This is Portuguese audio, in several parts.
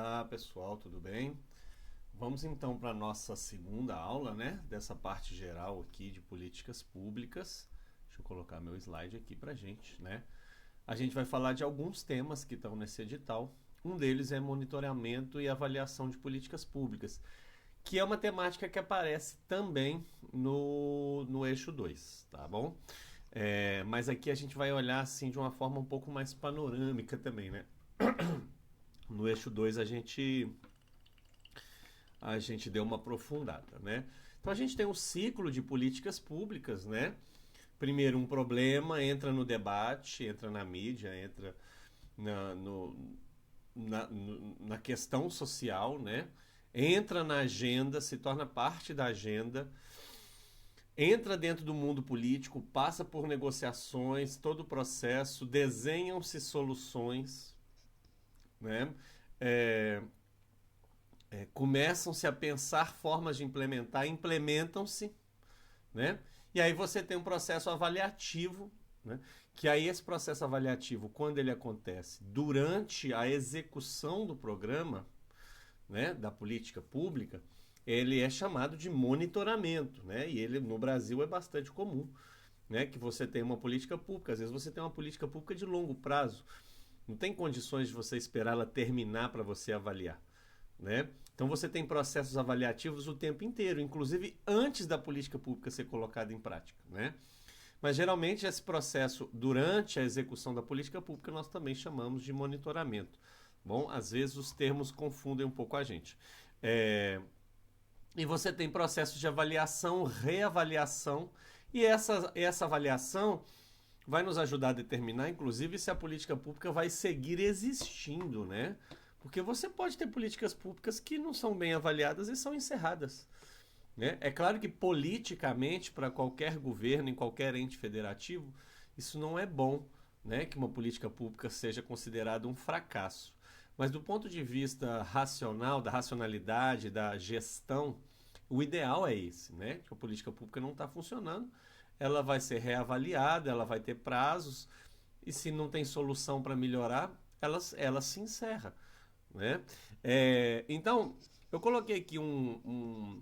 Olá pessoal, tudo bem? Vamos então para a nossa segunda aula, né? Dessa parte geral aqui de políticas públicas. Deixa eu colocar meu slide aqui para gente, né? A gente vai falar de alguns temas que estão nesse edital. Um deles é monitoramento e avaliação de políticas públicas, que é uma temática que aparece também no eixo 2, tá bom? Mas aqui a gente vai olhar assim de uma forma um pouco mais panorâmica também, né? No eixo 2 a gente deu uma aprofundada, né? Então a gente tem um ciclo de políticas públicas, né? Primeiro um problema, entra no debate, entra na mídia, entra na, no, na questão social, né? Entra na agenda, se torna parte da agenda, entra dentro do mundo político, passa por negociações, todo o processo, desenham-se soluções, né? É, começam-se a pensar formas de implementar, implementam-se, né? E aí você tem um processo avaliativo, né? Que aí esse processo avaliativo, quando ele acontece durante a execução do programa, né, da política pública, ele é chamado de monitoramento, né? E ele no Brasil é bastante comum, né? Que você tem uma política pública, às vezes você tem uma política pública de longo prazo, não tem condições de você esperar ela terminar para você avaliar, né? Então você tem processos avaliativos o tempo inteiro, inclusive antes da política pública ser colocada em prática, né? Mas geralmente esse processo durante a execução da política pública nós também chamamos de monitoramento. Bom, às vezes os termos confundem um pouco a gente. E você tem processos de avaliação, reavaliação, e essa avaliação vai nos ajudar a determinar, inclusive, se a política pública vai seguir existindo, né? Porque você pode ter políticas públicas que não são bem avaliadas e são encerradas, né? É claro que politicamente, para qualquer governo, em qualquer ente federativo, isso não é bom, né? Que uma política pública seja considerada um fracasso. Mas do ponto de vista racional, da racionalidade, da gestão, o ideal é esse, né? Que a política pública não está funcionando, ela vai ser reavaliada, ela vai ter prazos, e se não tem solução para melhorar, ela se encerra, né? Então, eu coloquei aqui um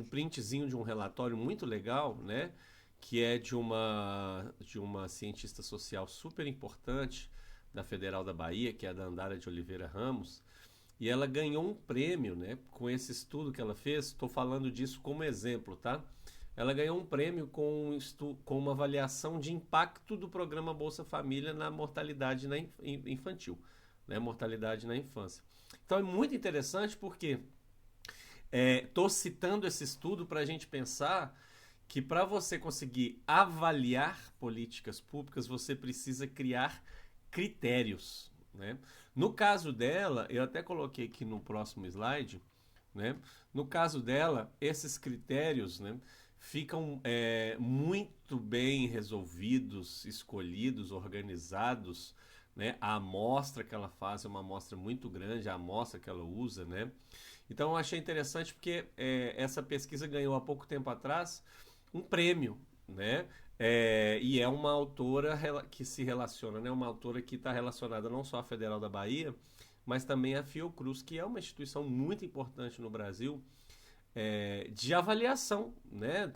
printzinho de um relatório muito legal, né? Que é de uma cientista social super importante da Federal da Bahia, que é a Dandara de Oliveira Ramos, e ela ganhou um prêmio, né? Com esse estudo que ela fez, estou falando disso como exemplo, tá? Ela ganhou um prêmio com uma avaliação de impacto do programa Bolsa Família na mortalidade infantil, né? Mortalidade na infância. Então é muito interessante porque estou citando esse estudo para a gente pensar que para você conseguir avaliar políticas públicas, você precisa criar critérios, né? No caso dela, eu até coloquei aqui no próximo slide, né? No caso dela, esses critérios, né, ficam muito bem resolvidos, escolhidos, organizados, né? A amostra que ela faz é uma amostra muito grande, a amostra que ela usa, né? Então eu achei interessante porque essa pesquisa ganhou há pouco tempo atrás um prêmio, né? E é uma autora que se relaciona, né? Uma autora que está relacionada não só à Federal da Bahia, mas também à Fiocruz, que é uma instituição muito importante no Brasil, de avaliação, né?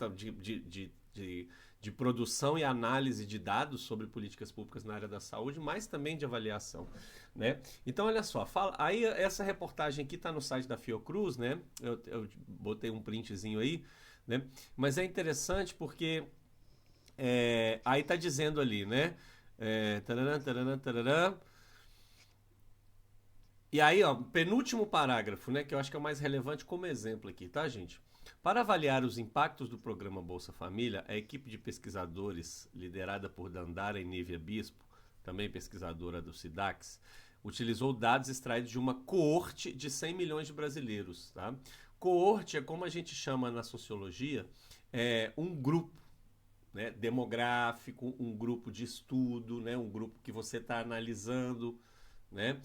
De produção e análise de dados sobre políticas públicas na área da saúde, mas também de avaliação, né? Então, olha só, aí essa reportagem aqui está no site da Fiocruz, né? Eu botei um printzinho aí, né? Mas é interessante porque aí está dizendo ali, né? Tararã, tararã, tararã. E aí, ó, penúltimo parágrafo, né, que eu acho que é o mais relevante como exemplo aqui, tá, gente? Para avaliar os impactos do programa Bolsa Família, a equipe de pesquisadores, liderada por Dandara e Nívia Bispo, também pesquisadora do SIDAX, utilizou dados extraídos de uma coorte de 100 milhões de brasileiros, tá? Coorte é como a gente chama na sociologia, um grupo, né, demográfico, um grupo de estudo, né, um grupo que você está analisando, né?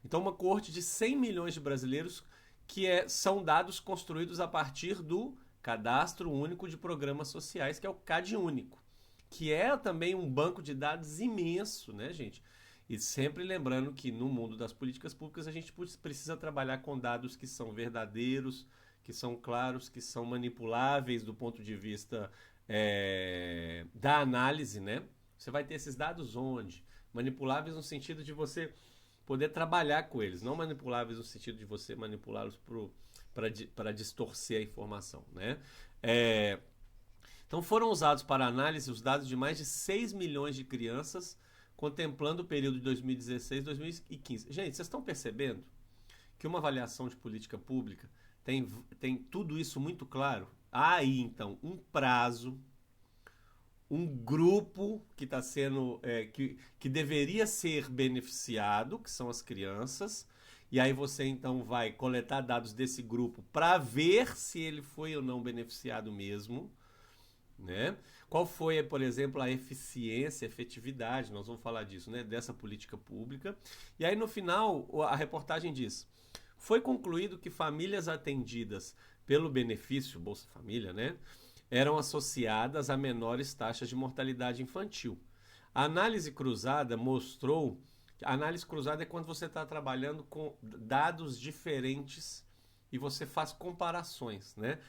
Então, uma coorte de 100 milhões de brasileiros que são dados construídos a partir do Cadastro Único de Programas Sociais, que é o CadÚnico, que é também um banco de dados imenso, né, gente? E sempre lembrando que no mundo das políticas públicas a gente precisa trabalhar com dados que são verdadeiros, que são claros, que são manipuláveis do ponto de vista da análise, né? Você vai ter esses dados onde? Manipuláveis no sentido de você poder trabalhar com eles, não manipuláveis no sentido de você manipulá-los para distorcer a informação, né? Então foram usados para análise os dados de mais de 6 milhões de crianças, contemplando o período de 2016 e 2015. Gente, vocês estão percebendo que uma avaliação de política pública tem tudo isso muito claro? Há aí, então, um prazo, um grupo que está sendo que deveria ser beneficiado, que são as crianças, e aí você então vai coletar dados desse grupo para ver se ele foi ou não beneficiado mesmo, né? Qual foi, por exemplo, a eficiência, a efetividade, nós vamos falar disso, né, dessa política pública. E aí no final a reportagem diz: foi concluído que famílias atendidas pelo benefício Bolsa Família, né, eram associadas a menores taxas de mortalidade infantil. A análise cruzada mostrou... A análise cruzada é quando você está trabalhando com dados diferentes e você faz comparações, né?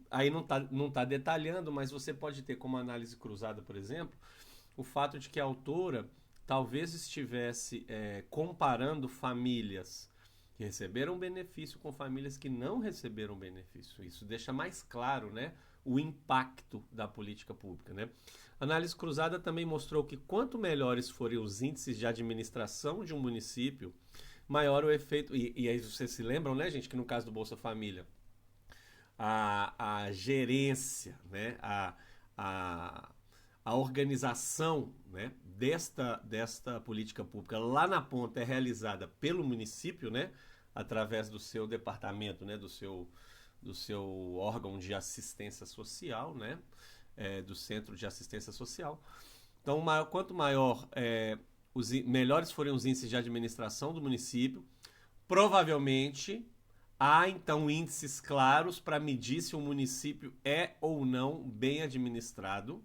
Aí não tá detalhando, mas você pode ter como análise cruzada, por exemplo, o fato de que a autora talvez estivesse comparando famílias que receberam benefício com famílias que não receberam benefício. Isso deixa mais claro, né, o impacto da política pública, né? A análise cruzada também mostrou que quanto melhores forem os índices de administração de um município, maior o efeito... E aí vocês se lembram, né, gente, que no caso do Bolsa Família, a gerência, né, a organização, né, desta política pública lá na ponta é realizada pelo município, né, através do seu departamento, né, do seu órgão de assistência social, né, do centro de assistência social. Então, quanto maior, melhores forem os índices de administração do município, provavelmente há, então, índices claros para medir se o município é ou não bem administrado.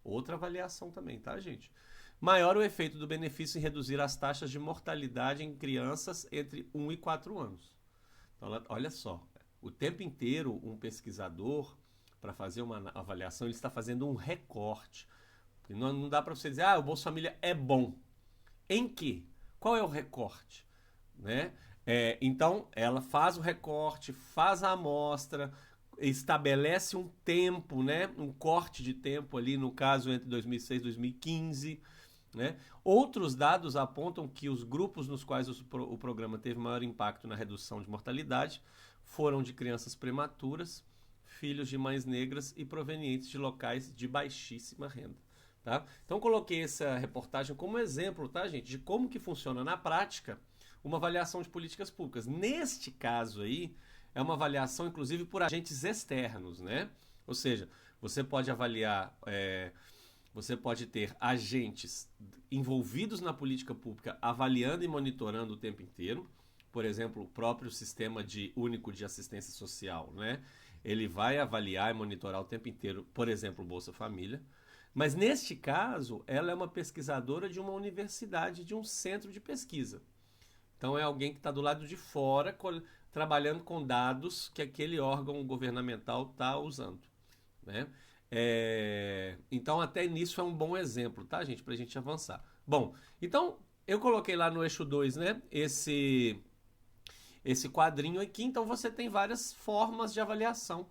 Outra avaliação também, tá, gente? Maior o efeito do benefício em reduzir as taxas de mortalidade em crianças entre 1 e 4 anos. Então, olha só, o tempo inteiro um pesquisador, para fazer uma avaliação, ele está fazendo um recorte. Não dá para você dizer, o Bolsa Família é bom. Em que? Qual é o recorte? Né? Então, ela faz o recorte, faz a amostra, estabelece um tempo, né? Um corte de tempo ali, no caso, entre 2006 e 2015. Né? Outros dados apontam que os grupos nos quais o programa teve maior impacto na redução de mortalidade foram de crianças prematuras, filhos de mães negras e provenientes de locais de baixíssima renda. Tá? Então, coloquei essa reportagem como exemplo, tá, gente, de como que funciona na prática uma avaliação de políticas públicas. Neste caso aí, é uma avaliação, inclusive, por agentes externos, né? Ou seja, você pode avaliar, você pode ter agentes envolvidos na política pública avaliando e monitorando o tempo inteiro. Por exemplo, o próprio sistema único de assistência social, né? Ele vai avaliar e monitorar o tempo inteiro, por exemplo, o Bolsa Família. Mas, neste caso, ela é uma pesquisadora de uma universidade, de um centro de pesquisa. Então, é alguém que está do lado de fora, trabalhando com dados que aquele órgão governamental está usando. Né? Então, até nisso é um bom exemplo, tá, gente? Para a gente avançar. Bom, então, eu coloquei lá no eixo 2, né, esse quadrinho aqui. Então, você tem várias formas de avaliação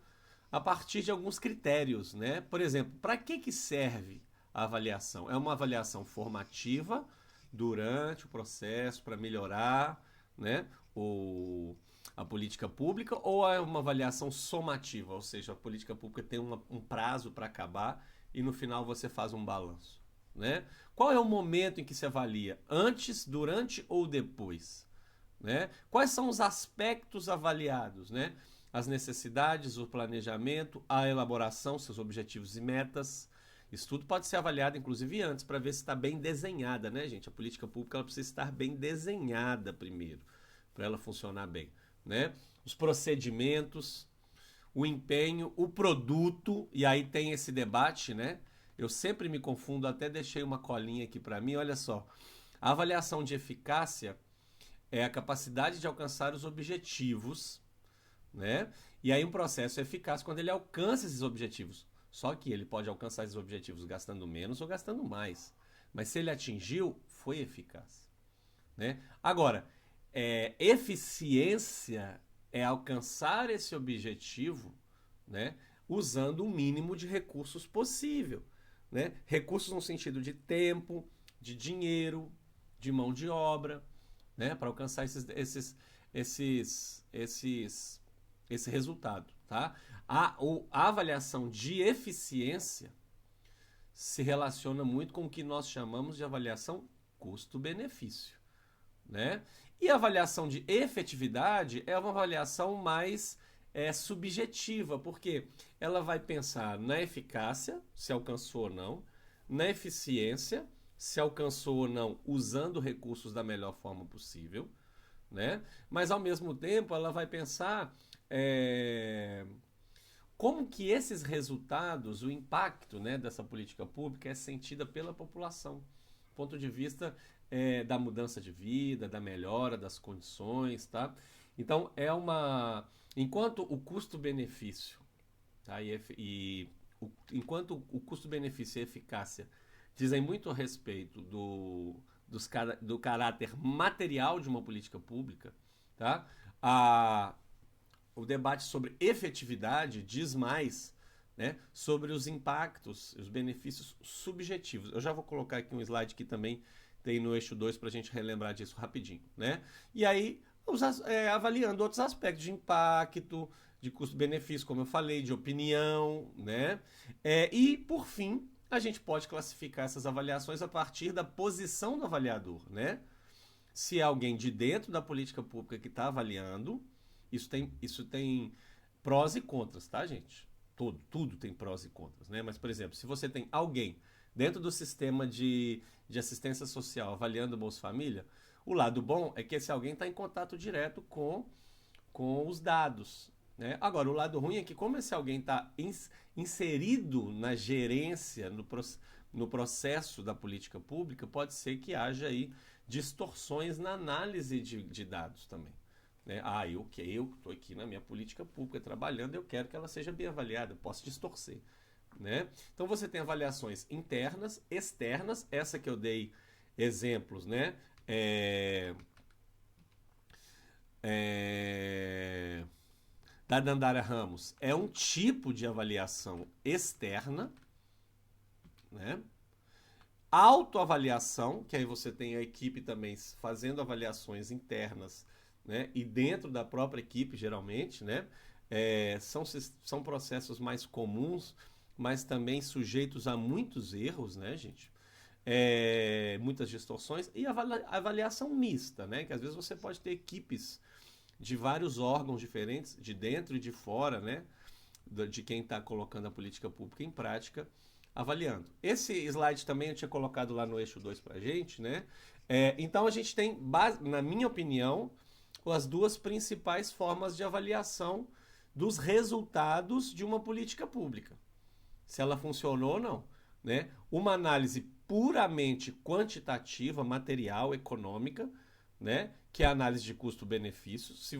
a partir de alguns critérios, né? Por exemplo, para que serve a avaliação? É uma avaliação formativa durante o processo para melhorar, né, a política pública, ou é uma avaliação somativa, ou seja, a política pública tem um prazo para acabar e no final você faz um balanço, né? Qual é o momento em que se avalia? Antes, durante ou depois? Né? Quais são os aspectos avaliados, né? As necessidades, o planejamento, a elaboração, seus objetivos e metas. Isso tudo pode ser avaliado, inclusive, antes, para ver se está bem desenhada, né, gente? A política pública ela precisa estar bem desenhada primeiro, para ela funcionar bem, né? Os procedimentos, o empenho, o produto, e aí tem esse debate, né? Eu sempre me confundo, até deixei uma colinha aqui para mim, olha só. A avaliação de eficácia é a capacidade de alcançar os objetivos, né? E aí um processo é eficaz quando ele alcança esses objetivos. Só que ele pode alcançar esses objetivos gastando menos ou gastando mais. Mas se ele atingiu, foi eficaz, né? Agora, eficiência é alcançar esse objetivo, né, usando o mínimo de recursos possível, né? Recursos no sentido de tempo, de dinheiro, de mão de obra, né, para alcançar esse resultado, tá? A avaliação de eficiência se relaciona muito com o que nós chamamos de avaliação custo-benefício, né? E a avaliação de efetividade é uma avaliação mais subjetiva, porque ela vai pensar na eficácia, se alcançou ou não, na eficiência, se alcançou ou não, usando recursos da melhor forma possível, né? Mas ao mesmo tempo ela vai pensar como que esses resultados, o impacto, né, dessa política pública é sentida pela população, do ponto de vista da mudança de vida, da melhora das condições, tá? Então enquanto o custo-benefício, tá? Enquanto o custo-benefício e a eficácia dizem muito a respeito do caráter material de uma política pública, tá? O debate sobre efetividade diz mais, né, sobre os impactos, os benefícios subjetivos. Eu já vou colocar aqui um slide que também tem no eixo 2 para a gente relembrar disso rapidinho, né? E aí, avaliando outros aspectos de impacto, de custo-benefício, como eu falei, de opinião, né? E, por fim, a gente pode classificar essas avaliações a partir da posição do avaliador, né? Se é alguém de dentro da política pública que está avaliando, isso tem prós e contras, tá, gente? Tudo tem prós e contras, né? Mas, por exemplo, se você tem alguém dentro do sistema de assistência social avaliando o Bolsa Família, o lado bom é que esse alguém está em contato direto com os dados, né? Agora, o lado ruim é que como esse alguém está inserido na gerência, no processo da política pública, pode ser que haja aí distorções na análise de dados também. Né? Eu estou aqui na minha política pública trabalhando, eu quero que ela seja bem avaliada, eu posso distorcer. Né? Então você tem avaliações internas, externas, essa que eu dei exemplos, né? Da Dandara Ramos, é um tipo de avaliação externa, né? Autoavaliação, que aí você tem a equipe também fazendo avaliações internas, né? E dentro da própria equipe, geralmente, né? São processos mais comuns, mas também sujeitos a muitos erros, né, gente? Muitas distorções. E a avaliação mista, né? Que às vezes você pode ter equipes de vários órgãos diferentes, de dentro e de fora, né? De quem está colocando a política pública em prática, avaliando. Esse slide também eu tinha colocado lá no eixo 2 para a gente, né? Então a gente tem, na minha opinião, as duas principais formas de avaliação dos resultados de uma política pública. Se ela funcionou ou não, né? Uma análise puramente quantitativa, material, econômica, né? Que é a análise de custo-benefício. Se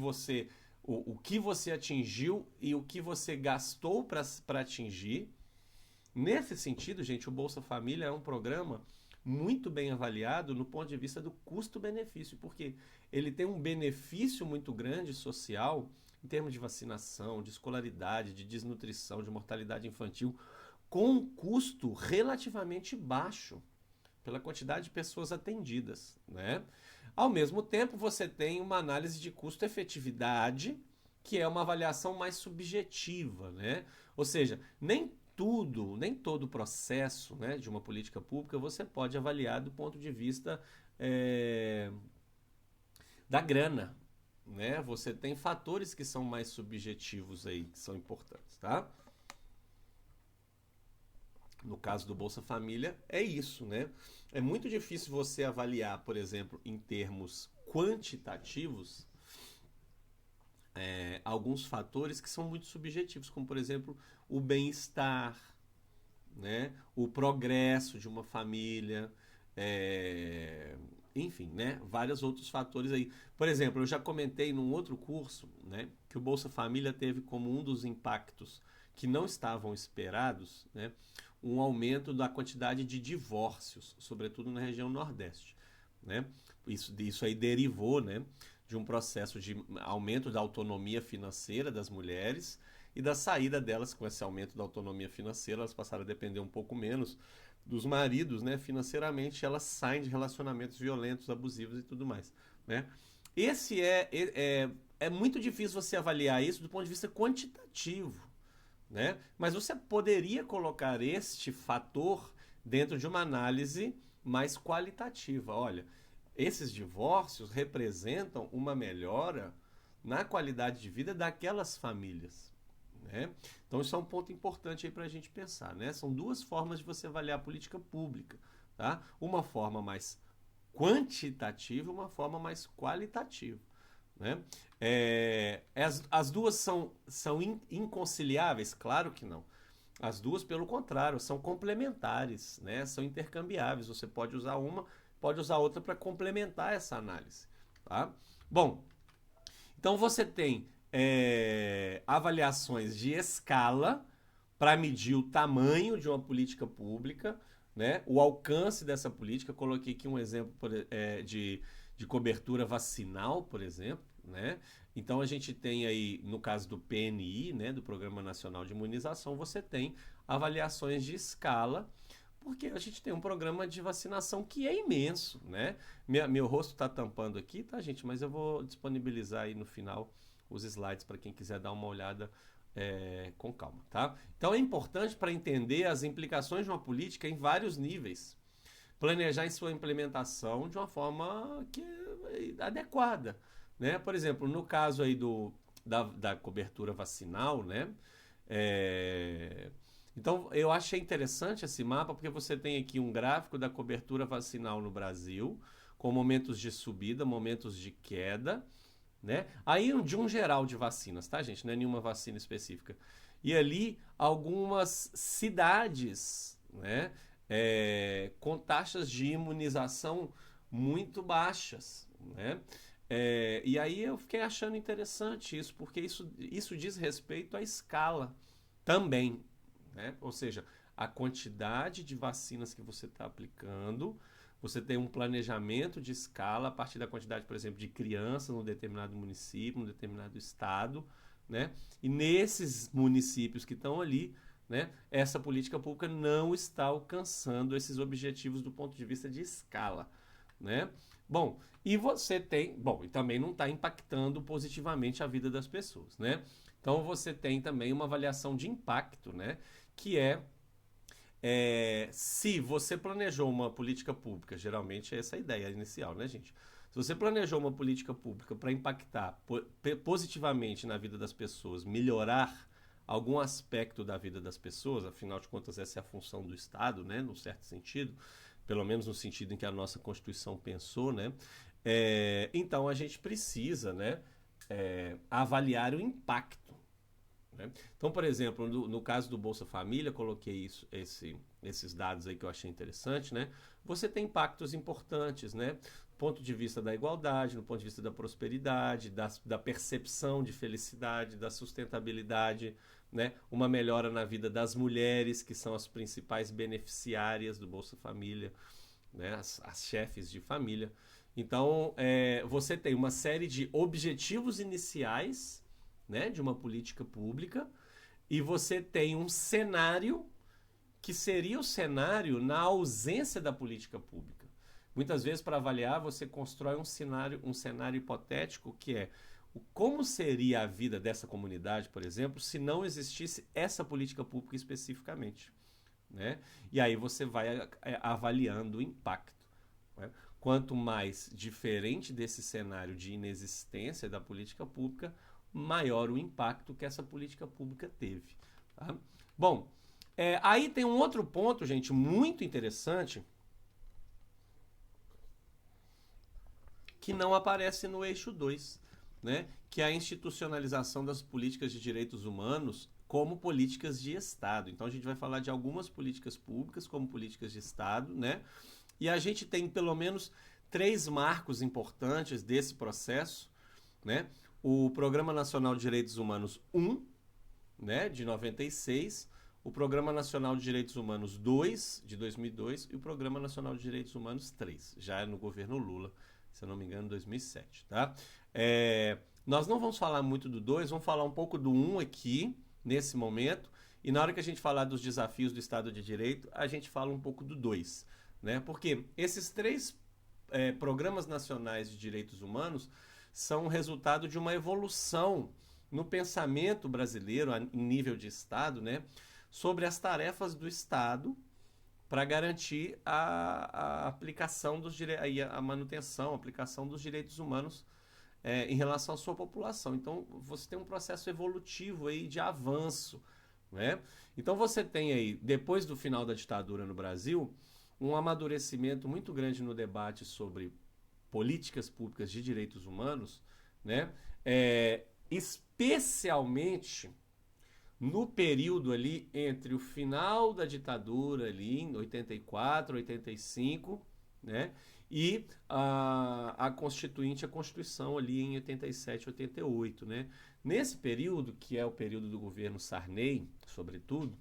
o que você atingiu e o que você gastou para atingir. Nesse sentido, gente, o Bolsa Família é um programa muito bem avaliado no ponto de vista do custo-benefício, porque ele tem um benefício muito grande social em termos de vacinação, de escolaridade, de desnutrição, de mortalidade infantil, com um custo relativamente baixo pela quantidade de pessoas atendidas, né? Ao mesmo tempo, você tem uma análise de custo-efetividade, que é uma avaliação mais subjetiva, né? Ou seja, nem todo o processo, né, de uma política pública você pode avaliar do ponto de vista da grana, né? Você tem fatores que são mais subjetivos aí, que são importantes, tá? No caso do Bolsa Família, é isso, né? É muito difícil você avaliar, por exemplo, em termos quantitativos, alguns fatores que são muito subjetivos, como, por exemplo, o bem-estar, né? O progresso de uma família, enfim, né, vários outros fatores aí. Por exemplo, eu já comentei num outro curso, né, que o Bolsa Família teve como um dos impactos que não estavam esperados, né, um aumento da quantidade de divórcios, sobretudo na região Nordeste, né? Isso aí derivou, né, de um processo de aumento da autonomia financeira das mulheres e da saída delas com esse aumento da autonomia financeira, elas passaram a depender um pouco menos dos maridos, né? Financeiramente, elas saem de relacionamentos violentos, abusivos e tudo mais, né? Esse é muito difícil você avaliar isso do ponto de vista quantitativo, né? Mas você poderia colocar este fator dentro de uma análise mais qualitativa. Olha, esses divórcios representam uma melhora na qualidade de vida daquelas famílias, né? Então isso é um ponto importante aí para a gente pensar, né? São duas formas de você avaliar a política pública, tá? Uma forma mais quantitativa e uma forma mais qualitativa, né? As duas são inconciliáveis? Claro que não. As duas, pelo contrário, são complementares, né? São intercambiáveis. Você pode usar uma, pode usar outra para complementar essa análise, tá? Bom, então você tem avaliações de escala para medir o tamanho de uma política pública, né? O alcance dessa política. Coloquei aqui um exemplo de cobertura vacinal, por exemplo, né? Então a gente tem aí, no caso do PNI, né, do Programa Nacional de Imunização, você tem avaliações de escala, porque a gente tem um programa de vacinação que é imenso, né? Meu rosto está tampando aqui, tá, gente? Mas eu vou disponibilizar aí no final os slides para quem quiser dar uma olhada com calma, tá? Então é importante para entender as implicações de uma política em vários níveis. Planejar em sua implementação de uma forma que é adequada, né? Por exemplo, no caso aí da cobertura vacinal, né? Então, eu achei interessante esse mapa porque você tem aqui um gráfico da cobertura vacinal no Brasil, com momentos de subida, momentos de queda, né? Aí de um geral de vacinas, tá, gente? Não é nenhuma vacina específica. E ali algumas cidades, né? Com taxas de imunização muito baixas, né? E aí eu fiquei achando interessante isso, porque isso diz respeito à escala também, né? Ou seja, a quantidade de vacinas que você está aplicando, você tem um planejamento de escala a partir da quantidade, por exemplo, de crianças num determinado município, num determinado estado, né? E nesses municípios que estão ali, né, essa política pública não está alcançando esses objetivos do ponto de vista de escala, né? Bom, e você tem... Bom, e também não está impactando positivamente a vida das pessoas, né? Então você tem também uma avaliação de impacto, né? Que se você planejou uma política pública, geralmente é essa a ideia inicial, né, gente? Se você planejou uma política pública para impactar positivamente na vida das pessoas, melhorar algum aspecto da vida das pessoas, afinal de contas essa é a função do Estado, né, num certo sentido, pelo menos no sentido em que a nossa Constituição pensou, né? Então a gente precisa, né, avaliar o impacto, né? Então, por exemplo, no caso do Bolsa Família, coloquei esses dados aí que eu achei interessante, né? Você tem impactos importantes, né? Do ponto de vista da igualdade, do ponto de vista da prosperidade, da percepção de felicidade, da sustentabilidade, né? Uma melhora na vida das mulheres, que são as principais beneficiárias do Bolsa Família, né? As chefes de família. Então, você tem uma série de objetivos iniciais, né, de uma política pública, e você tem um cenário que seria o cenário na ausência da política pública. Muitas vezes, para avaliar, você constrói um cenário hipotético que é como seria a vida dessa comunidade, por exemplo, se não existisse essa política pública especificamente, né? E aí você vai avaliando o impacto, né? Quanto mais diferente desse cenário de inexistência da política pública, maior o impacto que essa política pública teve, tá? Bom, aí tem um outro ponto, gente, muito interessante, que não aparece no eixo 2, né? Que é a institucionalização das políticas de direitos humanos como políticas de Estado. Então a gente vai falar de algumas políticas públicas como políticas de Estado, né? E a gente tem pelo menos três marcos importantes desse processo, né? O Programa Nacional de Direitos Humanos 1, né, de 96, o Programa Nacional de Direitos Humanos 2, de 2002, e o Programa Nacional de Direitos Humanos 3, já no governo Lula, se eu não me engano, 2007, tá? Nós não vamos falar muito do 2, vamos falar um pouco do 1 aqui, nesse momento, e na hora que a gente falar dos desafios do Estado de Direito, a gente fala um pouco do 2, né? Porque esses três programas nacionais de direitos humanos são resultado de uma evolução no pensamento brasileiro, em nível de Estado, né, sobre as tarefas do Estado para garantir a aplicação dos a manutenção, a aplicação dos direitos humanos em relação à sua população. Então, você tem um processo evolutivo aí de avanço, né? Então, você tem aí, depois do final da ditadura no Brasil, um amadurecimento muito grande no debate sobre políticas públicas de direitos humanos, né? Especialmente no período ali entre o final da ditadura ali em 84, 85, né? E a Constituinte, a Constituição ali em 87, 88, né? Nesse período, que é o período do governo Sarney, sobretudo,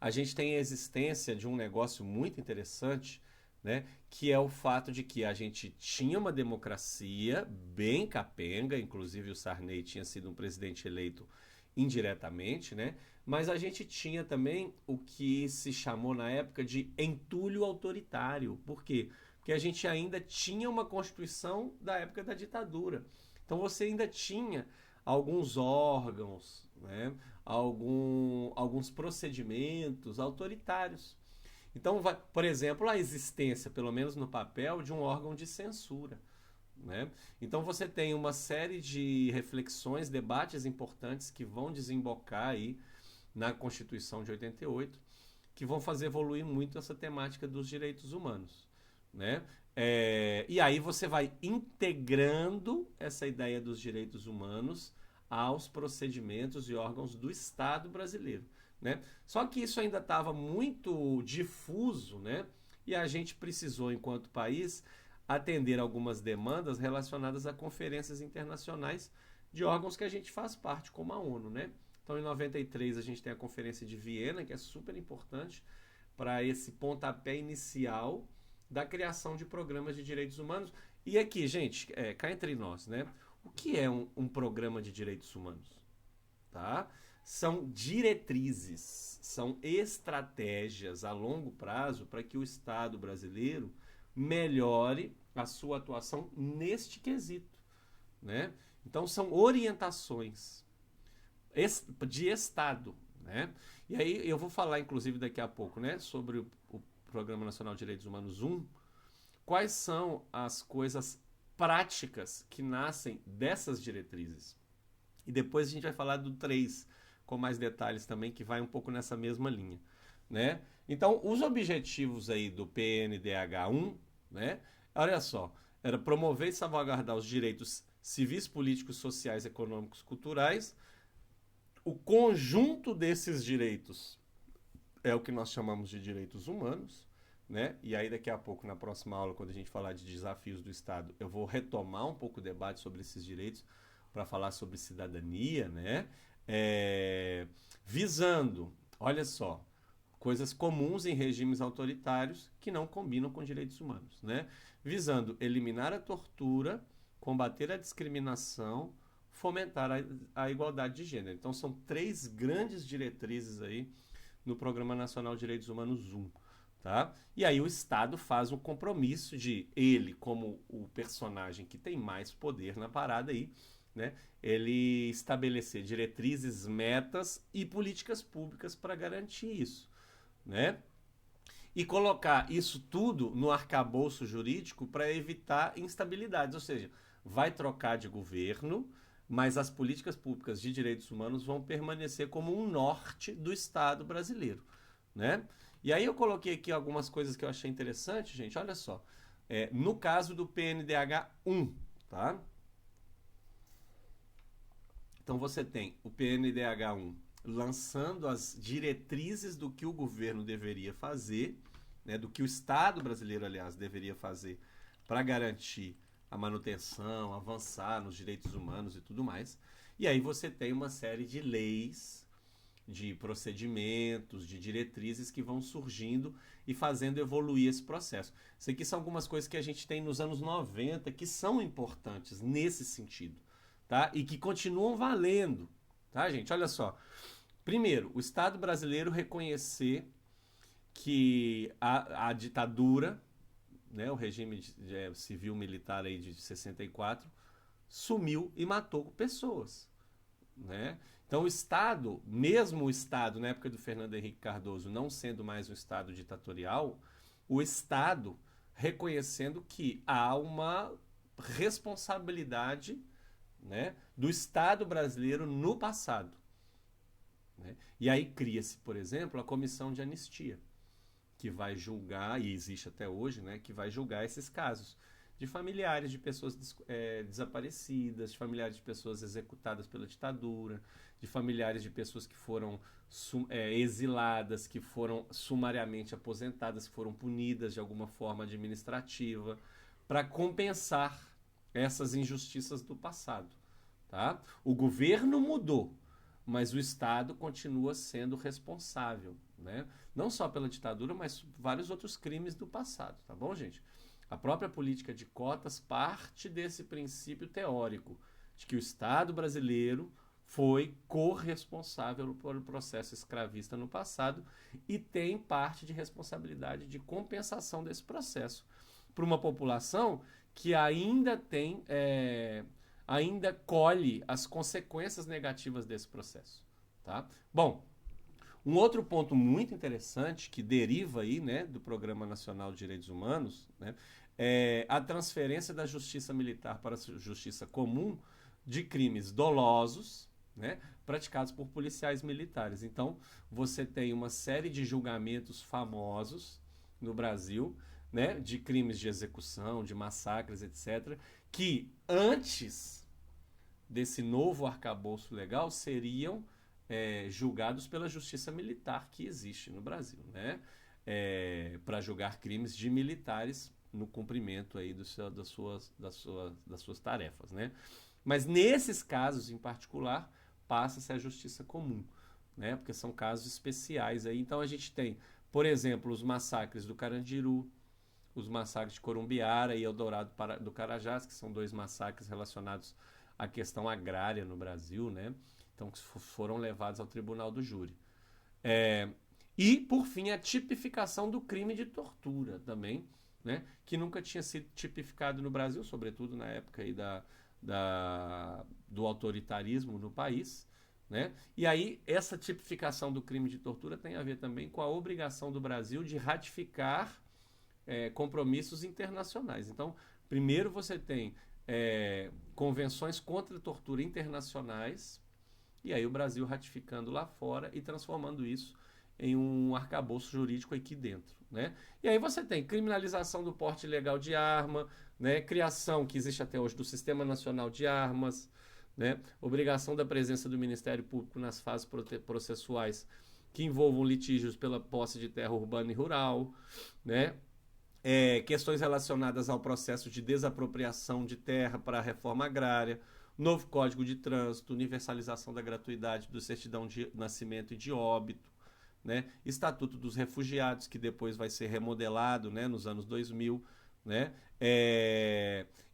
a gente tem a existência de um negócio muito interessante, né, que é o fato de que a gente tinha uma democracia bem capenga, inclusive o Sarney tinha sido um presidente eleito indiretamente, né, mas a gente tinha também o que se chamou na época de entulho autoritário. Por quê? Porque a gente ainda tinha uma Constituição da época da ditadura. Então você ainda tinha alguns órgãos, né, alguns procedimentos autoritários. Então, por exemplo, a existência, pelo menos no papel, de um órgão de censura, né? Então você tem uma série de reflexões, debates importantes que vão desembocar aí na Constituição de 88, que vão fazer evoluir muito essa temática dos direitos humanos, né? E aí você vai integrando essa ideia dos direitos humanos aos procedimentos e órgãos do Estado brasileiro, né? Só que isso ainda estava muito difuso, né? E a gente precisou, enquanto país, atender algumas demandas relacionadas a conferências internacionais de órgãos que a gente faz parte, como a ONU, né? Então, em 93, a gente tem a Conferência de Viena, que é super importante para esse pontapé inicial da criação de programas de direitos humanos. E aqui, gente, cá entre nós, né? O que é um programa de direitos humanos? Tá? São diretrizes, são estratégias a longo prazo para que o Estado brasileiro melhore a sua atuação neste quesito, né? Então são orientações de Estado, né? E aí eu vou falar, inclusive, daqui a pouco, né, sobre o Programa Nacional de Direitos Humanos 1, quais são as coisas práticas que nascem dessas diretrizes. E depois a gente vai falar do 3, com mais detalhes também, que vai um pouco nessa mesma linha, né? Então, os objetivos aí do PNDH1, né? Olha só, era promover e salvaguardar os direitos civis, políticos, sociais, econômicos, culturais. O conjunto desses direitos é o que nós chamamos de direitos humanos, né? E aí daqui a pouco, na próxima aula, quando a gente falar de desafios do Estado, eu vou retomar um pouco o debate sobre esses direitos para falar sobre cidadania, né? Visando, olha só, coisas comuns em regimes autoritários que não combinam com direitos humanos, né? Visando eliminar a tortura, combater a discriminação, fomentar a igualdade de gênero. Então são 3 grandes diretrizes aí no Programa Nacional de Direitos Humanos 1. Tá? E aí o Estado faz um compromisso de ele, como o personagem que tem mais poder na parada aí, né? Ele estabelecer diretrizes, metas e políticas públicas para garantir isso, né? E colocar isso tudo no arcabouço jurídico para evitar instabilidades, ou seja, vai trocar de governo, mas as políticas públicas de direitos humanos vão permanecer como um norte do Estado brasileiro, né? E aí eu coloquei aqui algumas coisas que eu achei interessante, gente, olha só. No caso do PNDH 1, tá? Então você tem o PNDH 1 lançando as diretrizes do que o governo deveria fazer, né, do que o Estado brasileiro, aliás, deveria fazer para garantir a manutenção, avançar nos direitos humanos e tudo mais. E aí você tem uma série de leis, de procedimentos, de diretrizes que vão surgindo e fazendo evoluir esse processo. Isso aqui são algumas coisas que a gente tem nos anos 90 que são importantes nesse sentido, tá? E que continuam valendo, tá, gente? Olha só. Primeiro, o Estado brasileiro reconhecer que a ditadura, né, o regime civil-militar aí de 64, sumiu e matou pessoas, né? Então o Estado, mesmo o Estado na época do Fernando Henrique Cardoso não sendo mais um Estado ditatorial, o Estado reconhecendo que há uma responsabilidade, né, do Estado brasileiro no passado, né? E aí cria-se, por exemplo, a Comissão de Anistia, que vai julgar, e existe até hoje, né, que vai julgar esses casos de familiares de pessoas desaparecidas, de familiares de pessoas executadas pela ditadura, de familiares de pessoas que foram exiladas, que foram sumariamente aposentadas, que foram punidas de alguma forma administrativa, para compensar essas injustiças do passado. Tá? O governo mudou, mas o Estado continua sendo responsável, né? Não só pela ditadura, mas vários outros crimes do passado, tá bom, gente? A própria política de cotas parte desse princípio teórico, de que o Estado brasileiro foi corresponsável pelo processo escravista no passado e tem parte de responsabilidade de compensação desse processo para uma população que ainda ainda colhe as consequências negativas desse processo, tá? Bom, um outro ponto muito interessante que deriva aí, né, do Programa Nacional de Direitos Humanos, né, é a transferência da justiça militar para a justiça comum de crimes dolosos, né, praticados por policiais militares. Então, você tem uma série de julgamentos famosos no Brasil, né, de crimes de execução, de massacres, etc., que antes desse novo arcabouço legal seriam julgados pela justiça militar que existe no Brasil, né? Para julgar crimes de militares no cumprimento aí das suas tarefas, né? Mas nesses casos em particular passa-se a justiça comum, né? Porque são casos especiais aí. Então a gente tem, por exemplo, os massacres do Carandiru, os massacres de Corumbiara e Eldorado do Carajás, que são dois massacres relacionados à questão agrária no Brasil, né? Então, que foram levados ao tribunal do júri. E, por fim, a tipificação do crime de tortura também, né? Que nunca tinha sido tipificado no Brasil, sobretudo na época aí do autoritarismo no país, né? E aí, essa tipificação do crime de tortura tem a ver também com a obrigação do Brasil de ratificar compromissos internacionais. Então, primeiro você tem convenções contra a tortura internacionais, e aí o Brasil ratificando lá fora e transformando isso em um arcabouço jurídico aqui dentro, né? E aí você tem criminalização do porte ilegal de arma, né? Criação, que existe até hoje, do Sistema Nacional de Armas, né? Obrigação da presença do Ministério Público nas fases processuais que envolvam litígios pela posse de terra urbana e rural, né? Questões relacionadas ao processo de desapropriação de terra para a reforma agrária, novo Código de Trânsito, universalização da gratuidade do certidão de nascimento e de óbito, né? Estatuto dos Refugiados, que depois vai ser remodelado, né, nos anos 2000, né?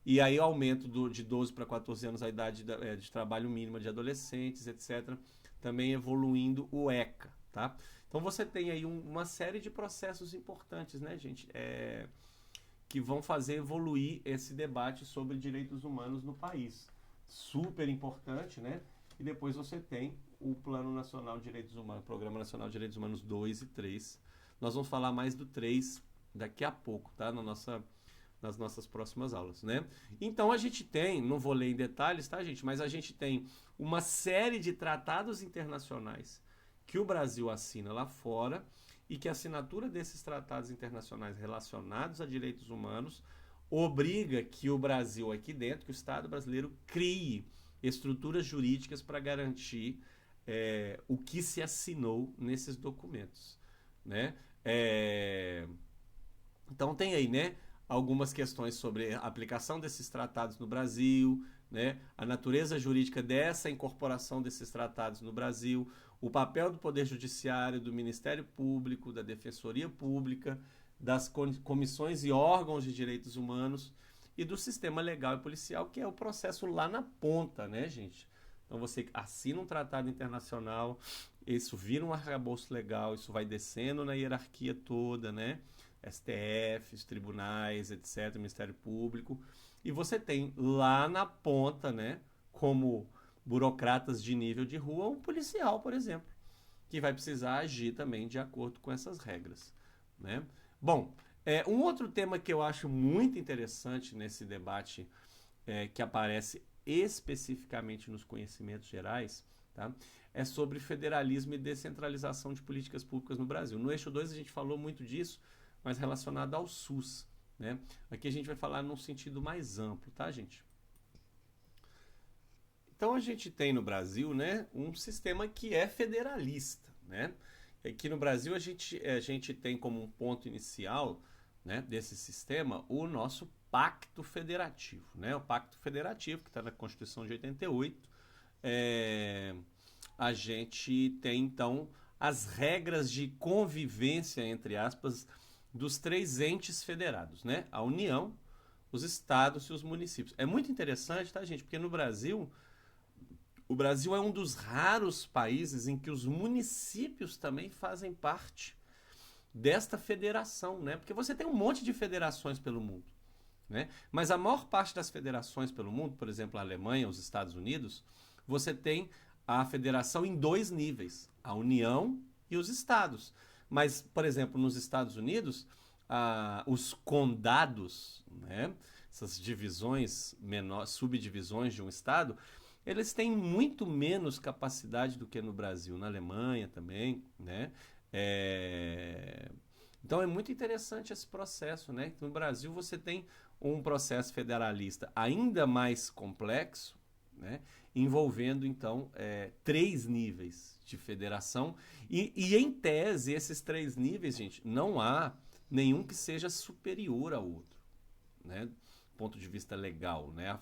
E aí aumento de 12 para 14 anos a idade de trabalho mínima de adolescentes, etc. Também evoluindo o ECA, tá? Então você tem aí uma série de processos importantes, né, gente? Que vão fazer evoluir esse debate sobre direitos humanos no país. Super importante, né? E depois você tem o Plano Nacional de Direitos Humanos, Programa Nacional de Direitos Humanos 2 e 3. Nós vamos falar mais do 3 daqui a pouco, tá? Nas nossas próximas aulas, né? Então a gente tem, não vou ler em detalhes, tá, gente? Mas a gente tem uma série de tratados internacionais que o Brasil assina lá fora e que a assinatura desses tratados internacionais relacionados a direitos humanos obriga que o Brasil aqui dentro, que o Estado brasileiro crie estruturas jurídicas para garantir o que se assinou nesses documentos, né? Então tem aí, né, algumas questões sobre a aplicação desses tratados no Brasil, né, a natureza jurídica dessa incorporação desses tratados no Brasil, o papel do Poder Judiciário, do Ministério Público, da Defensoria Pública, das comissões e órgãos de direitos humanos e do sistema legal e policial, que é o processo lá na ponta, né, gente? Então você assina um tratado internacional, isso vira um arcabouço legal, isso vai descendo na hierarquia toda, né? STF, os tribunais, etc., Ministério Público, e você tem lá na ponta, né, como burocratas de nível de rua, um policial, por exemplo, que vai precisar agir também de acordo com essas regras, né? Bom, um outro tema que eu acho muito interessante nesse debate, que aparece especificamente nos conhecimentos gerais, tá? É sobre federalismo e descentralização de políticas públicas no Brasil. No eixo 2 a gente falou muito disso, mas relacionado ao SUS, né? Aqui a gente vai falar num sentido mais amplo, tá, gente? Então a gente tem no Brasil, né, um sistema que é federalista, né? Aqui no Brasil a gente tem como um ponto inicial, né, desse sistema o nosso Pacto Federativo, né? O Pacto Federativo, que está na Constituição de 88. A gente tem, então, as regras de convivência, entre aspas, dos três entes federados, né? A União, os estados e os municípios. É muito interessante, tá, gente? Porque no Brasil, o Brasil é um dos raros países em que os municípios também fazem parte desta federação, né? Porque você tem um monte de federações pelo mundo, né? Mas a maior parte das federações pelo mundo, por exemplo, a Alemanha, os Estados Unidos, você tem a federação em dois níveis, a União e os estados. Mas, por exemplo, nos Estados Unidos, os condados, né, essas divisões menores, subdivisões de um estado, eles têm muito menos capacidade do que no Brasil, na Alemanha também, né? Então é muito interessante esse processo, né? No Brasil você tem um processo federalista ainda mais complexo, né? Envolvendo então três níveis de federação e em tese esses três níveis, gente, não há nenhum que seja superior ao outro, né? Do ponto de vista legal, né?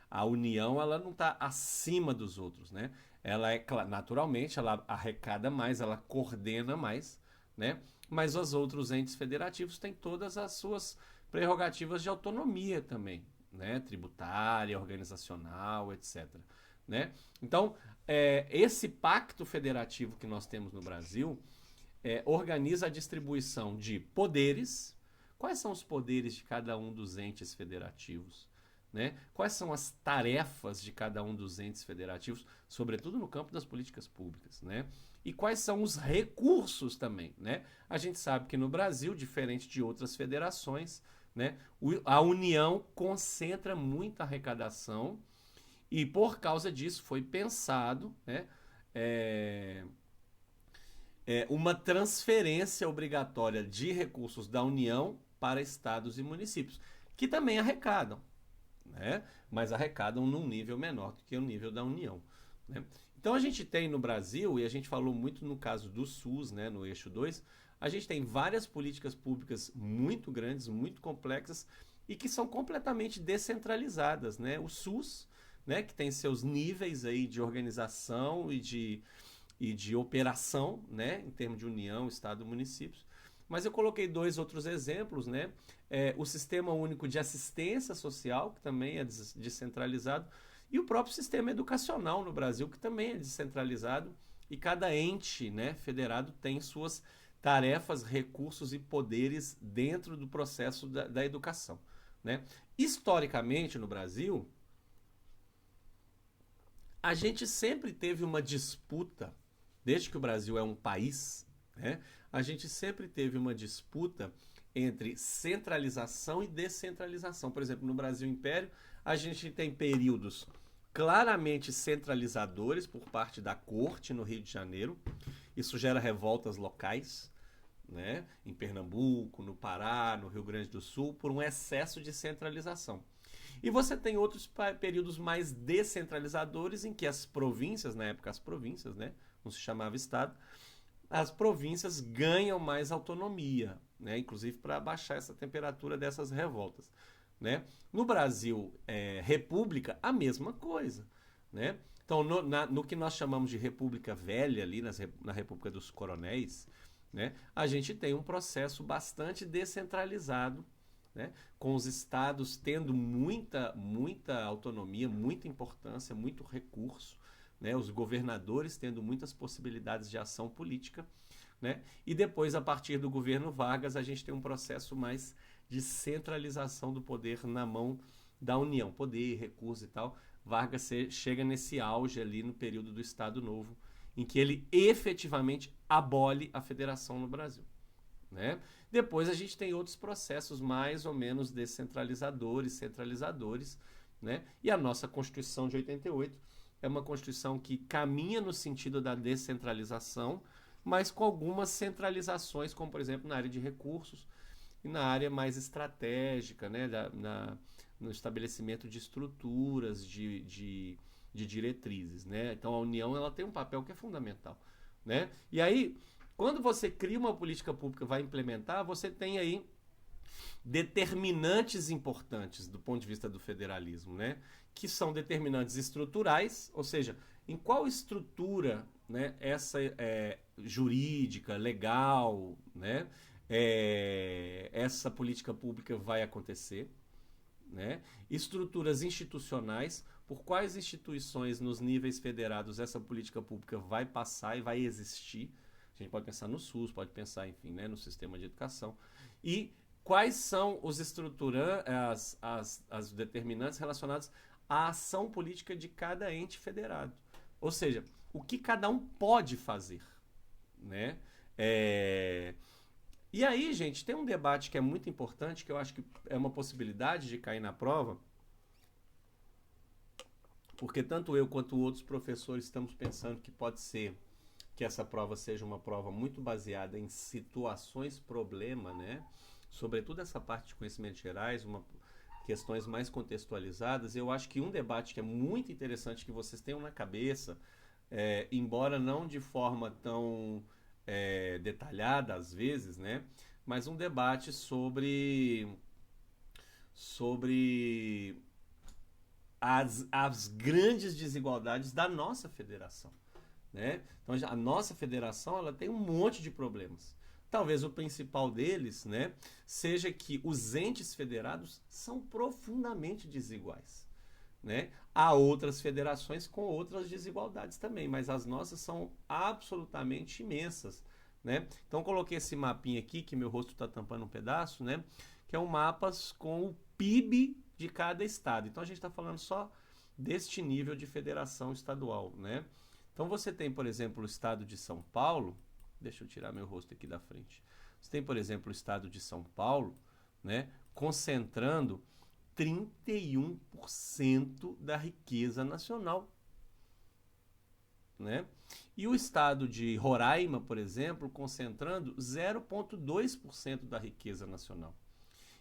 A União ela não está acima dos outros, né? Ela naturalmente ela arrecada mais, ela coordena mais, né? Mas os outros entes federativos têm todas as suas prerrogativas de autonomia também, né? Tributária, organizacional, etc. Né? Então, esse pacto federativo que nós temos no Brasil organiza a distribuição de poderes. Quais são os poderes de cada um dos entes federativos? Né? Quais são as tarefas de cada um dos entes federativos, sobretudo no campo das políticas públicas, né? E quais são os recursos também, né? A gente sabe que no Brasil, diferente de outras federações, né, a União concentra muita arrecadação e por causa disso foi pensado, né, uma transferência obrigatória de recursos da União para estados e municípios, que também arrecadam, né? Mas arrecadam num nível menor do que o nível da União, né? Então a gente tem no Brasil, e a gente falou muito no caso do SUS, né, no eixo 2, a gente tem várias políticas públicas muito grandes, muito complexas e que são completamente descentralizadas, né? O SUS, né, que tem seus níveis aí de organização e de operação, né, em termos de União, Estado e municípios. Mas eu coloquei dois outros exemplos, né? O Sistema Único de Assistência Social, que também é descentralizado, e o próprio sistema educacional no Brasil, que também é descentralizado, e cada ente, né, federado tem suas tarefas, recursos e poderes dentro do processo da educação, né? Historicamente, no Brasil, a gente sempre teve uma disputa, desde que o Brasil é um país, né? A gente sempre teve uma disputa entre centralização e descentralização. Por exemplo, no Brasil Império, a gente tem períodos claramente centralizadores por parte da corte no Rio de Janeiro. Isso gera revoltas locais, né? Em Pernambuco, no Pará, no Rio Grande do Sul, por um excesso de centralização. E você tem outros períodos mais descentralizadores em que as províncias, na época as províncias, né? Não se chamava estado, as províncias ganham mais autonomia, né? Inclusive para abaixar essa temperatura dessas revoltas, né? No Brasil, república, a mesma coisa, né? Então, no que nós chamamos de República Velha, ali na República dos Coronéis, né, a gente tem um processo bastante descentralizado, né, com os estados tendo muita autonomia, muita importância, muito recurso, né, os governadores tendo muitas possibilidades de ação política, né, e depois, a partir do governo Vargas, a gente tem um processo mais de centralização do poder na mão da União, poder, recurso e tal. Vargas chega nesse auge ali no período do Estado Novo, em que ele efetivamente abole a federação no Brasil, né? Depois a gente tem outros processos mais ou menos descentralizadores, centralizadores, né? E a nossa Constituição de 88 é uma Constituição que caminha no sentido da descentralização, mas com algumas centralizações, como por exemplo na área de recursos e na área mais estratégica, né? No estabelecimento de estruturas, de diretrizes, né? Então a União ela tem um papel que é fundamental, né? E aí, quando você cria uma política pública e vai implementar, você tem aí determinantes importantes do ponto de vista do federalismo, né? Que são determinantes estruturais, ou seja, em qual estrutura, né, essa jurídica, legal, né, essa política pública vai acontecer, né? Estruturas institucionais, por quais instituições nos níveis federados essa política pública vai passar e vai existir. A gente pode pensar no SUS, pode pensar, enfim, né, no sistema de educação. E quais são os as determinantes relacionadas à ação política de cada ente federado. Ou seja, o que cada um pode fazer, né? E aí, gente, tem um debate que é muito importante, que eu acho que é uma possibilidade de cair na prova, porque tanto eu quanto outros professores estamos pensando que pode ser que essa prova seja uma prova muito baseada em situações problema, né? Sobretudo essa parte de conhecimentos gerais, questões mais contextualizadas. Eu acho que um debate que é muito interessante que vocês tenham na cabeça, embora não de forma tão detalhada às vezes, né? Mas um debate sobre as grandes desigualdades da nossa federação, né? Então a nossa federação ela tem um monte de problemas. Talvez o principal deles, né, seja que os entes federados são profundamente desiguais, né? Há outras federações com outras desigualdades também, mas as nossas são absolutamente imensas, né? Então coloquei esse mapinha aqui, que meu rosto está tampando um pedaço, né? Que é um mapa com o PIB de cada estado. Então a gente está falando só deste nível de federação estadual, né? Então você tem, por exemplo, o estado de São Paulo. Deixa eu tirar meu rosto aqui da frente. Você tem, por exemplo, o estado de São Paulo, né, concentrando 31% da riqueza nacional, né? E o estado de Roraima, por exemplo, concentrando 0,2% da riqueza nacional.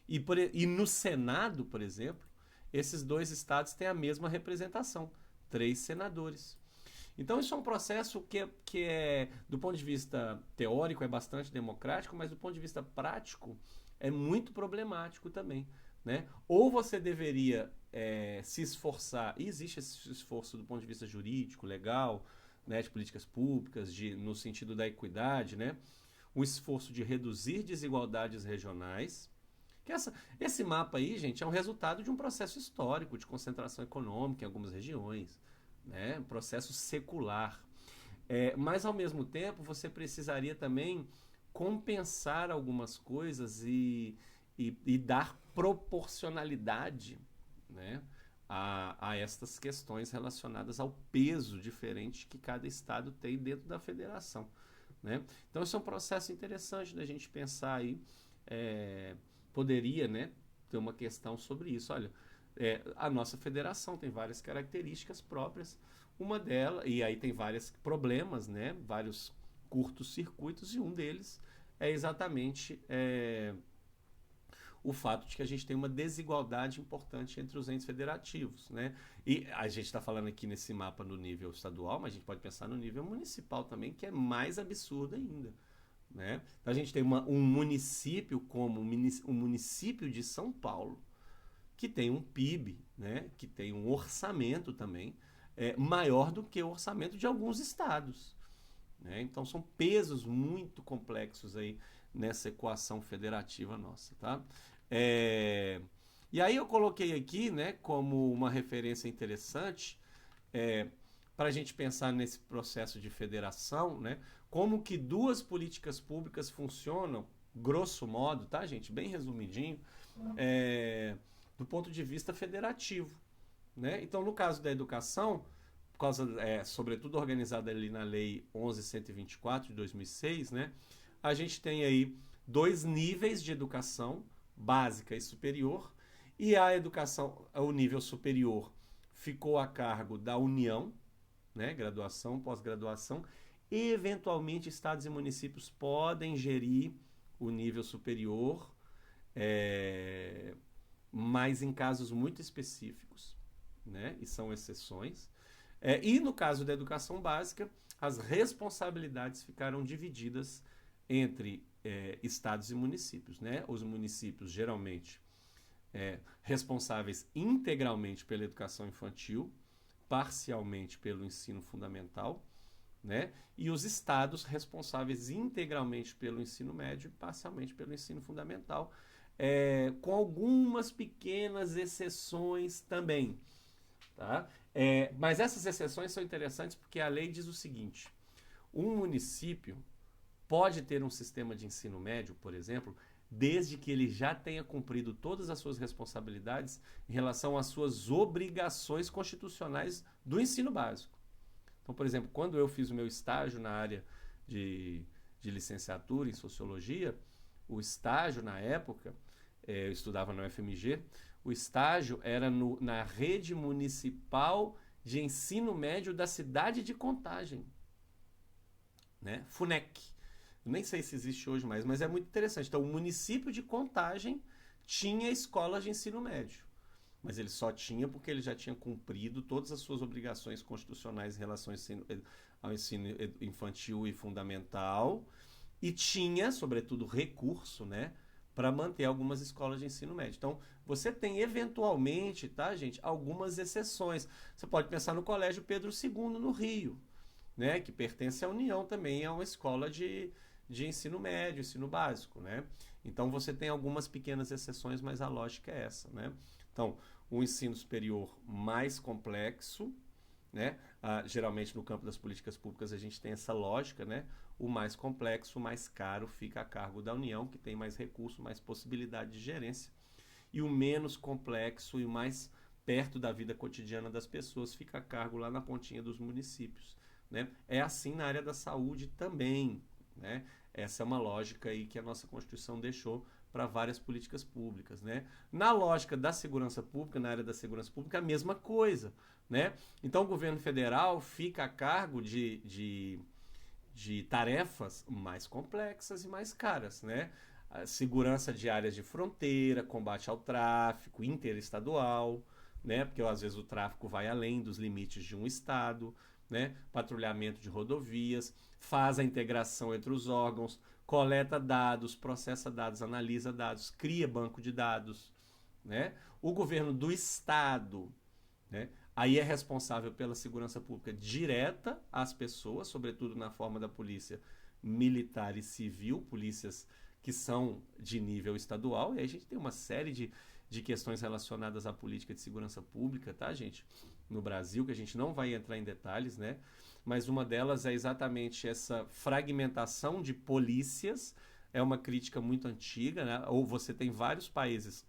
E no Senado, por exemplo, esses dois estados têm a mesma representação, 3 senadores. Então isso é um processo que do ponto de vista teórico, é bastante democrático, mas do ponto de vista prático, é muito problemático também, né? Ou você deveria se esforçar, e existe esse esforço do ponto de vista jurídico, legal, né, de políticas públicas, no sentido da equidade, né? Um esforço de reduzir desigualdades regionais. Esse mapa aí, gente, é um resultado de um processo histórico de concentração econômica em algumas regiões, né? Um processo secular. Mas, ao mesmo tempo, você precisaria também compensar algumas coisas e dar proporcionalidade, né, a estas questões relacionadas ao peso diferente que cada estado tem dentro da federação, né? Então, esse é um processo interessante da gente pensar aí. Poderia, né, ter uma questão sobre isso. Olha, a nossa federação tem várias características próprias, uma delas, e aí tem vários problemas, né, vários curtos-circuitos, e um deles é exatamente o fato de que a gente tem uma desigualdade importante entre os entes federativos, né? E a gente está falando aqui nesse mapa no nível estadual, mas a gente pode pensar no nível municipal também, que é mais absurdo ainda, né? Então, a gente tem um município como o município de São Paulo, que tem um PIB, né? Que tem um orçamento também maior do que o orçamento de alguns estados, né? Então são pesos muito complexos aí nessa equação federativa nossa, tá? E aí eu coloquei aqui, né, como uma referência interessante para a gente pensar nesse processo de federação, né, como que duas políticas públicas funcionam, grosso modo, tá, gente? Bem resumidinho, do ponto de vista federativo, né? Então, no caso da educação, por causa, sobretudo organizada ali na Lei 11.124 de 2006, né, a gente tem aí 2 níveis de educação, básica e superior, e a educação, o nível superior ficou a cargo da União, né, graduação, pós-graduação, e eventualmente estados e municípios podem gerir o nível superior, mas em casos muito específicos, né, e são exceções. E no caso da educação básica, as responsabilidades ficaram divididas entre estados e municípios, né? Os municípios geralmente responsáveis integralmente pela educação infantil, parcialmente pelo ensino fundamental, né? E os estados responsáveis integralmente pelo ensino médio e parcialmente pelo ensino fundamental, com algumas pequenas exceções também. Tá? Mas essas exceções são interessantes porque a lei diz o seguinte: um município pode ter um sistema de ensino médio, por exemplo, desde que ele já tenha cumprido todas as suas responsabilidades em relação às suas obrigações constitucionais do ensino básico. Então, por exemplo, quando eu fiz o meu estágio na área de licenciatura em Sociologia, o estágio na época, eu estudava na UFMG, o estágio era na rede municipal de ensino médio da cidade de Contagem, né? FUNEC. Eu nem sei se existe hoje mais, mas é muito interessante. Então, o município de Contagem tinha escolas de ensino médio, mas ele só tinha porque ele já tinha cumprido todas as suas obrigações constitucionais em relação ao ensino infantil e fundamental, e tinha, sobretudo, recurso, né, para manter algumas escolas de ensino médio. Então, você tem eventualmente, tá, gente, algumas exceções. Você pode pensar no Colégio Pedro II no Rio, né, que pertence à União também, é uma escola de ensino médio, ensino básico, né? Então, você tem algumas pequenas exceções, mas a lógica é essa, né? Então, o ensino superior mais complexo, né? Geralmente no campo das políticas públicas a gente tem essa lógica, né? O mais complexo, o mais caro fica a cargo da União, que tem mais recurso, mais possibilidade de gerência. E o menos complexo e o mais perto da vida cotidiana das pessoas fica a cargo lá na pontinha dos municípios, né? É assim na área da saúde também, né? Essa é uma lógica aí que a nossa Constituição deixou para várias políticas públicas, né? Na lógica da segurança pública, na área da segurança pública, a mesma coisa, né? Então o governo federal fica a cargo de tarefas mais complexas e mais caras, né? A segurança de áreas de fronteira, combate ao tráfico interestadual, né? Porque às vezes o tráfico vai além dos limites de um estado, né? Patrulhamento de rodovias, faz a integração entre os órgãos, coleta dados, processa dados, analisa dados, cria banco de dados, né? O governo do estado, né, aí é responsável pela segurança pública direta às pessoas, sobretudo na forma da polícia militar e civil, polícias que são de nível estadual, e aí a gente tem uma série de questões relacionadas à política de segurança pública, tá, gente? No Brasil, que a gente não vai entrar em detalhes, né? Mas uma delas é exatamente essa fragmentação de polícias, é uma crítica muito antiga, né? Ou você tem vários países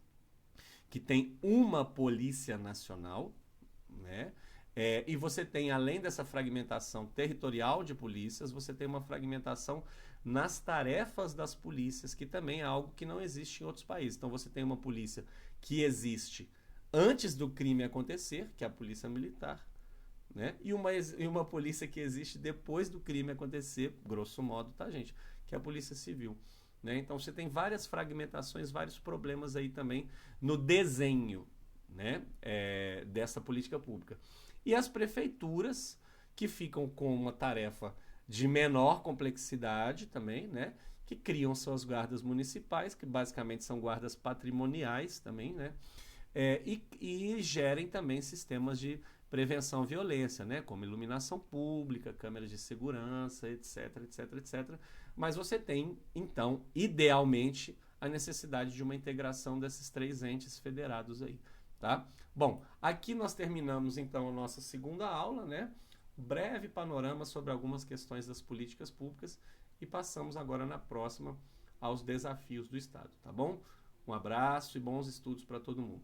que tem uma polícia nacional, né? E você tem, além dessa fragmentação territorial de polícias, você tem uma fragmentação nas tarefas das polícias, que também é algo que não existe em outros países. Então você tem uma polícia que existe antes do crime acontecer, que é a polícia militar, né? E uma polícia que existe depois do crime acontecer, grosso modo, tá, gente? Que é a polícia civil, né? Então você tem várias fragmentações, vários problemas aí também no desenho, né, dessa política pública. E as prefeituras, que ficam com uma tarefa de menor complexidade também, né, que criam suas guardas municipais, que basicamente são guardas patrimoniais também, né? E gerem também sistemas de prevenção à violência, né? Como iluminação pública, câmeras de segurança, etc, etc, etc. Mas você tem, então, idealmente, a necessidade de uma integração desses três entes federados aí, tá? Bom, aqui nós terminamos, então, a nossa segunda aula, né? Breve panorama sobre algumas questões das políticas públicas e passamos agora na próxima aos desafios do Estado, tá bom? Um abraço e bons estudos para todo mundo.